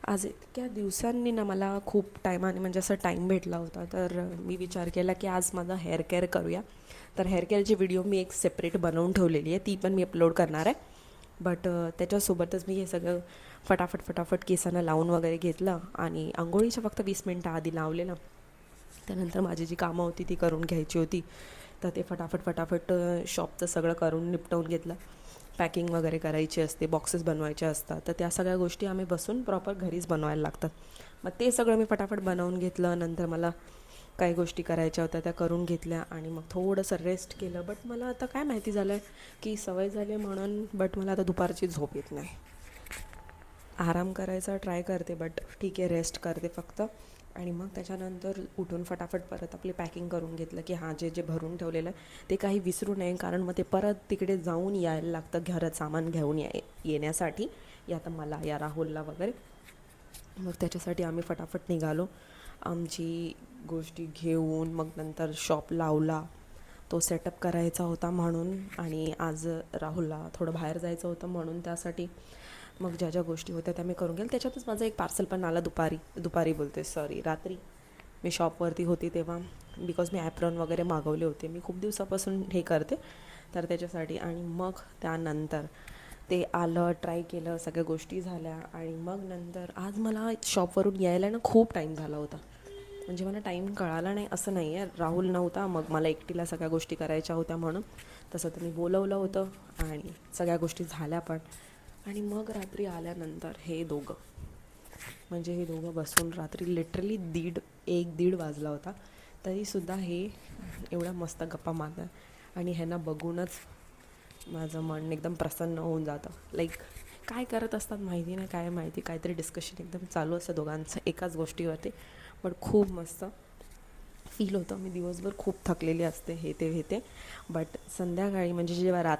आज इतक्या दिवसांनी ना मला खूप टायमाने म्हणजे असं टाईम भेटला होता, तर मी विचार केला की आज माझा हेअर केअर करूया. तर हेअर केअरची व्हिडिओ मी एक सेपरेट बनवून ठेवलेली आहे, ती पण मी अपलोड करणार आहे. बट त्याच्यासोबतच मी हे सगळं फटाफट केसांना लावून वगैरे घेतलं आणि अंघोळीच्या फक्त 20 मिनटं आधी लावलेलं. त्यानंतर माझी जी कामं होती ती करून घ्यायची होती, तर ते फटाफट शॉपचं सगळं करून निपटवून घेतलं. पॅकिंग वगैरे करायची असते, बॉक्सेस बनवायचे असतात, तर त्या सगळ्या गोष्टी आम्ही बसून प्रॉपर घरीच बनवायला लागतात. मग ते सगळं मी फटाफट बनवून घेतलं. नंतर मला काही गोष्टी करायच्या होत्या त्या करून घेतल्या आणि मग थोडंसं रेस्ट केलं. बट मला आता काय माहिती झालं आहे की सवय झाली म्हणून, बट मला आता दुपारची झोप येत नाही. आराम करायचा ट्राय करते, बट ठीक आहे, रेस्ट करते फक्त. आणि मग त्याच्यानंतर उठून फटाफट परत आपली पॅकिंग करून घेतलं की हां, जे जे भरून ठेवलेलं आहे ते काही विसरू नये, कारण मग ते परत तिकडे जाऊन यायला लागतं घरात सामान घेऊन येण्यासाठी, या तर मला या राहुलला वगैरे. मग त्याच्यासाठी आम्ही फटाफट निघालो आमची गोष्टी घेऊन. मग नंतर शॉप लावला, तो सेटअप करायचा होता म्हणून. आणि आज राहुलला थोडं बाहेर जायचं होतं म्हणून त्यासाठी मग ज्या ज्या गोष्टी होत्या त्या मी करून गेले. त्याच्यातच माझं एक पार्सल पण आला दुपारी बोलते सॉरी रात्री. मी शॉपवरती होती तेव्हा, बिकॉज मी ॲप्रॉन वगैरे मागवले होते, मी खूप दिवसापासून हे करते तर त्याच्यासाठी. आणि मग त्यानंतर ते आलं, ट्राय केलं, सगळ्या गोष्टी झाल्या. आणि मग नंतर आज मला शॉपवरून यायला ना खूप टाईम झाला होता. म्हणजे मला टाईम कळाला नाही असं नाही आहे, राहुल नव्हता, मग मला एकटीला सगळ्या गोष्टी करायच्या होत्या म्हणून. तसं तर मी बोलवलं होतं आणि सगळ्या गोष्टी झाल्या पण. आणि मग रात्री आल्यानंतर हे दोघं बसून रात्री लिटरली 1-1:30 वाजला होता, तरीसुद्धा हे एवढा मस्त गप्पा मारतात. आणि ह्यांना बघूनच माझं मन एकदम प्रसन्न होऊन जातं. लाईक काय करत असतात माहिती नाही, काय माहिती, काहीतरी डिस्कशन एकदम चालू असतं दोघांचं एकाच गोष्टीवरती. पण खूप मस्त फील होतं. मी दिवसभर खूप थकलेली असते हे ते, बट संध्याकाळी म्हणजे जेव्हा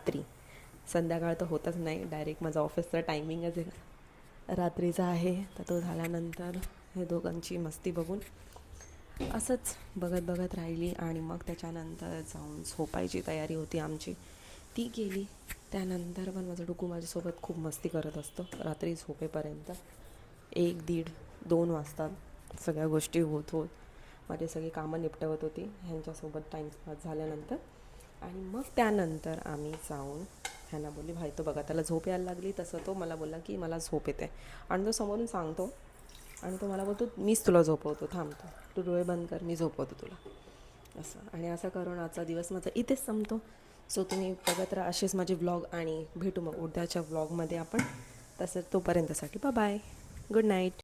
संध्याकाळ तर होतच नाही, डायरेक्ट माझा ऑफिसचा टायमिंगच रात्रीचा आहे. तर तो झाल्यानंतर हे दोघांची मस्ती बघून असंच बघत राहिली. आणि मग त्याच्यानंतर जाऊन झोपायची तयारी होती आमची, ती केली. त्यानंतर पण माझं डुकू माझ्यासोबत खूप मस्ती करत असतो रात्री झोपेपर्यंत. 1-1:30-2 वाजतात सगळ्या गोष्टी होत माझी सगळी कामं निपटवत होती ह्यांच्यासोबत टाईमपास झाल्यानंतर. आणि मग त्यानंतर आम्ही जाऊन ह्यांना बोलली, भाई तो बघा त्याला झोप यायला लागली. तसं तो मला बोलला की मला झोप येते, आणि तो समोरून सांगतो आणि तो मला बोलतो मीच तुला झोपवतो, थांबतो, तू डोळे बंद कर, मी झोपवतो तुला, असं. आणि असं करून आजचा दिवस माझा इथेच संपतो. सो तुम्ही बघत राहा असेच माझे व्लॉग, आणि भेटू मग उद्याच्या व्लॉगमध्ये आपण. तसं तोपर्यंतसाठी बाय, गुड नाईट.